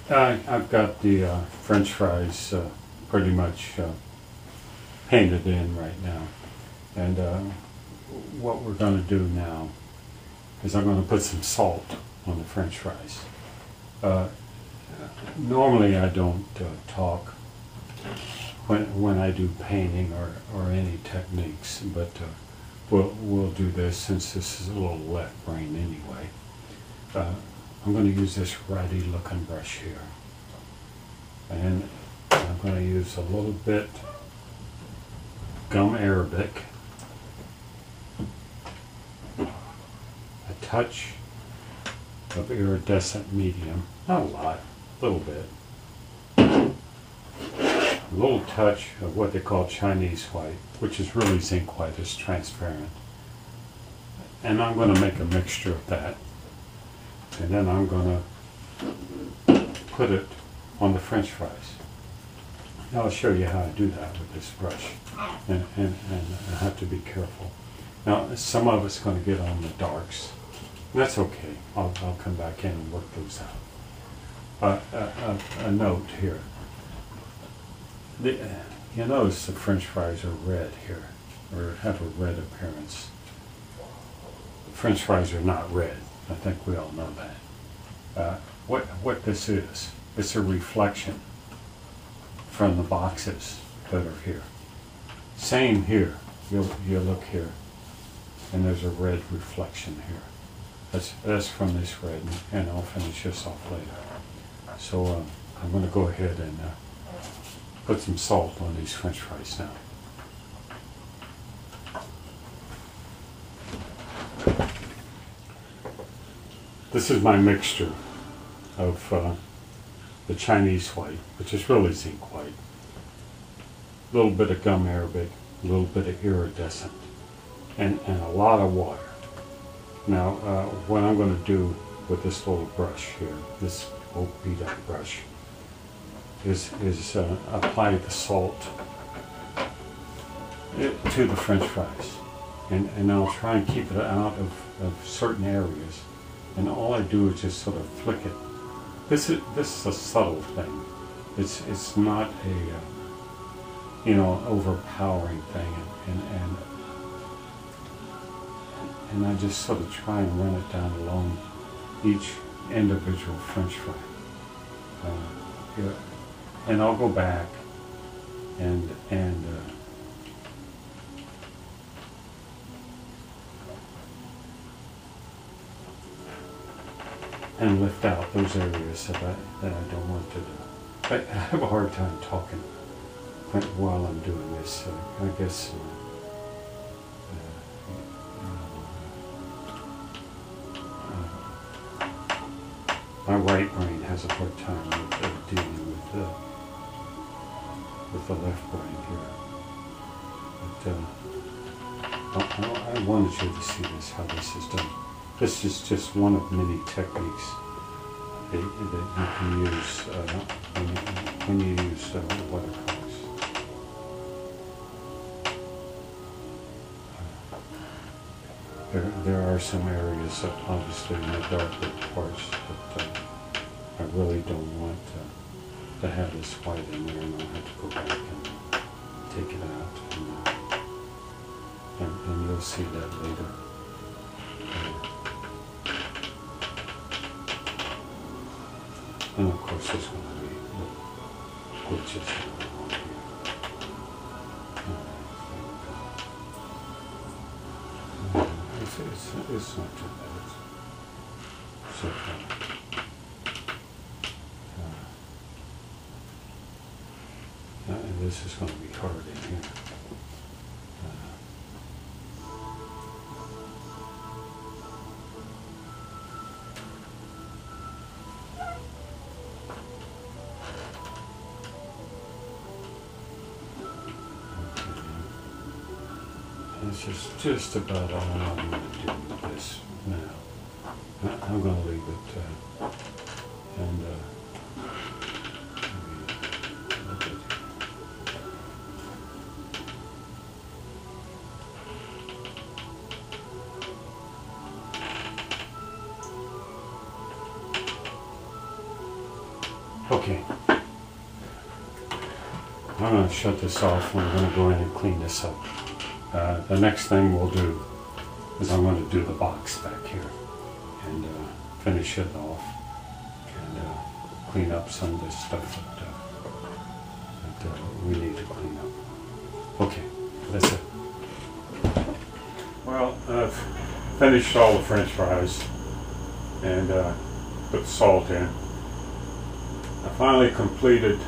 I've got the French fries pretty much painted in right now. And what we're going to do now is I'm going to put some salt on the French fries. Uh, Normally I don't talk when I do painting or any techniques, but we'll do this since this is a little left brain anyway. I'm going to use this ratty looking brush here, and I'm going to use a little bit gum arabic, a touch of iridescent medium, not a lot, a little bit, a little touch of what they call Chinese white, which is really zinc white, it's transparent. And I'm going to make a mixture of that. And then I'm going to put it on the French fries. Now I'll show you how I do that with this brush. And I have to be careful. Now some of it's going to get on the darks. That's okay. I'll come back in and work those out. A note here. You notice the French fries are red here, or have a red appearance. French fries are not red. I think we all know that. What this is, it's a reflection from the boxes that are here. Same here. You look here, and there's a red reflection here. That's from this red, and I'll finish this off later. So I'm going to go ahead and put some salt on these French fries now. This is my mixture of the Chinese white, which is really zinc white, a little bit of gum arabic, a little bit of iridescent, and a lot of water. Now, what I'm going to do with this little brush here, this old beat up brush, is apply the salt to the French fries. And I'll try and keep it out of certain areas. And all I do is just sort of flick it. This is a subtle thing. It's not a overpowering thing. And I just sort of try and run it down along each individual French fry. And I'll go back and lift out those areas that I don't want to do. I have a hard time talking while I'm doing this. I guess my right brain has a hard time with dealing with the left brain here. But I wanted you to see this, how this is done. This is just one of many techniques that you can use when you use watercolors. There are some areas that obviously in the darker parts that I really don't want to have this white in there, and I'll have to go back and take it out, and you'll see that later. And of course there's going to be glitches around here. It's not too bad. So and this is going to be hard in here. It's just about all I'm going to do with this now. I'm going to leave it and Okay. I'm going to shut this off and I'm going to go in and clean this up. The next thing we'll do is I'm going to do the box back here and finish it off and clean up some of this stuff that we need to clean up. Okay, that's it. Well, I've finished all the French fries and put the salt in. I finally completed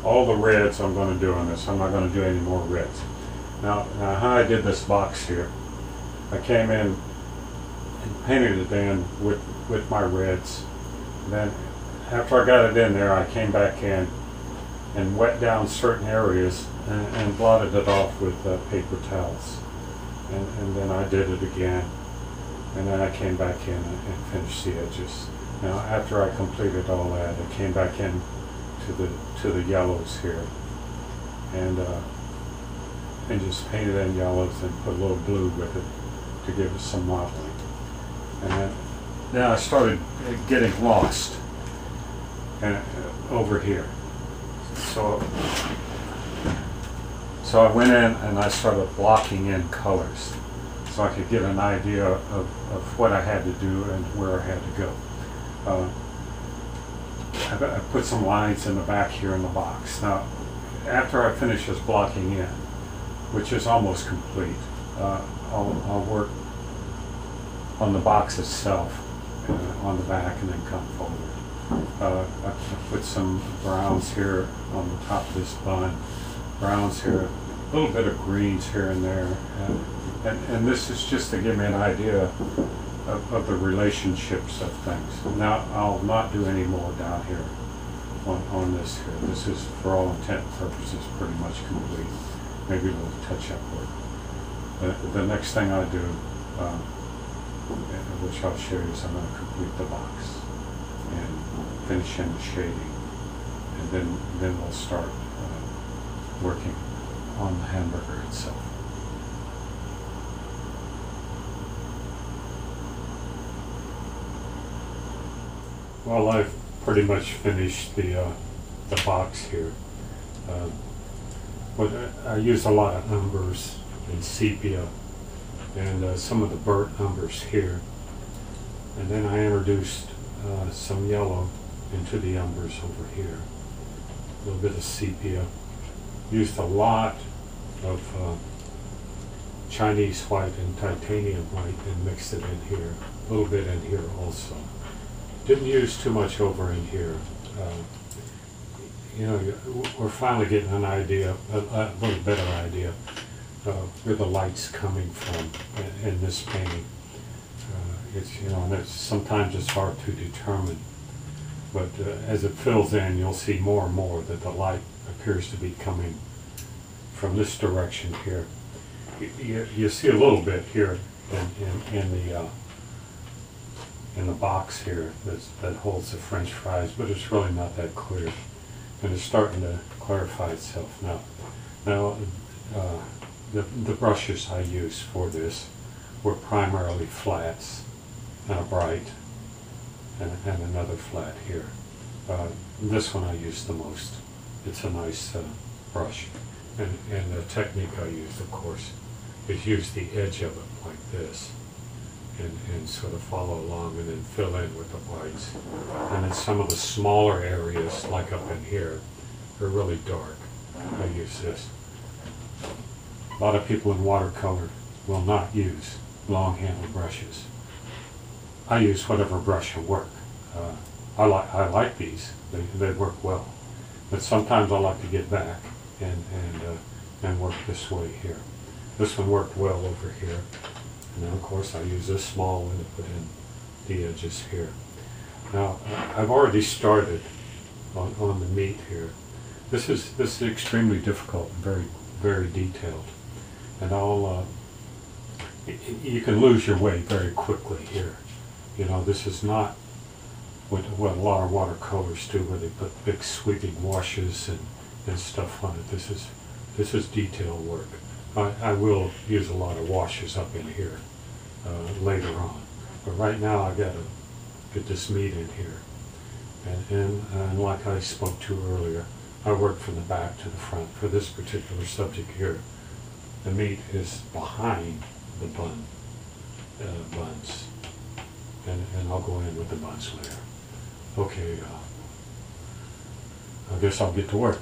all the reds I'm going to do on this. I'm not going to do any more reds. Now how I did this box here, I came in and painted it in with my reds. Then after I got it in there, I came back in and wet down certain areas and blotted it off with paper towels. And then I did it again. And then I came back in and finished the edges. Now after I completed all that, I came back in to the yellows here and just painted in yellows and put a little blue with it to give it some modeling. And then I started getting lost and over here. So I went in and I started blocking in colors so I could get an idea of what I had to do and where I had to go. I put some lines in the back here in the box. Now, after I finish this blocking in, which is almost complete, I'll work on the box itself on the back and then come forward. I put some browns here on the top of this bun, browns here, a little bit of greens here and there, and this is just to give me an idea of the relationships of things. Now I'll not do any more down here on this here. This is, for all intent and purposes, pretty much complete. Maybe a little touch-up work. The next thing I do, which I'll show you, is I'm going to complete the box and finish in the shading, and then we'll start working on the hamburger itself. Well, I've pretty much finished the box here. But I used a lot of umbers and sepia and some of the burnt umbers here. And then I introduced some yellow into the umbers over here. A little bit of sepia. Used a lot of Chinese white and titanium white and mixed it in here. A little bit in here also. Didn't use too much over in here. You know, we're finally getting an idea, a little better idea, where the light's coming from in this painting. It's, you know, and sometimes it's hard to determine, but as it fills in, you'll see more and more that the light appears to be coming from this direction here. You see a little bit here in the box here that holds the French fries, but it's really not that clear, and it's starting to clarify itself now. Now, the brushes I used for this were primarily flats and a bright and another flat here. This one I used the most. It's a nice brush, and the technique I used, of course, is use the edge of it like this. And sort of follow along and then fill in with the whites. And then some of the smaller areas, like up in here, are really dark. I use this. A lot of people in watercolor will not use long-handled brushes. I use whatever brush will work. I like these. They work well. But sometimes I like to get back and work this way here. This one worked well over here. And then, of course, I use this small one to put in the edges here. Now, I've already started on the meat here. This is extremely difficult and very, very detailed. And you can lose your way very quickly here. You know, this is not what a lot of watercolors do, where they put big sweeping washes and stuff on it. This is detail work. I will use a lot of washes up in here later on, but right now I got to get this meat in here And like I spoke to earlier, I work from the back to the front. For this particular subject here, the meat is behind the buns. And I'll go in with the buns later. Okay, I guess I'll get to work.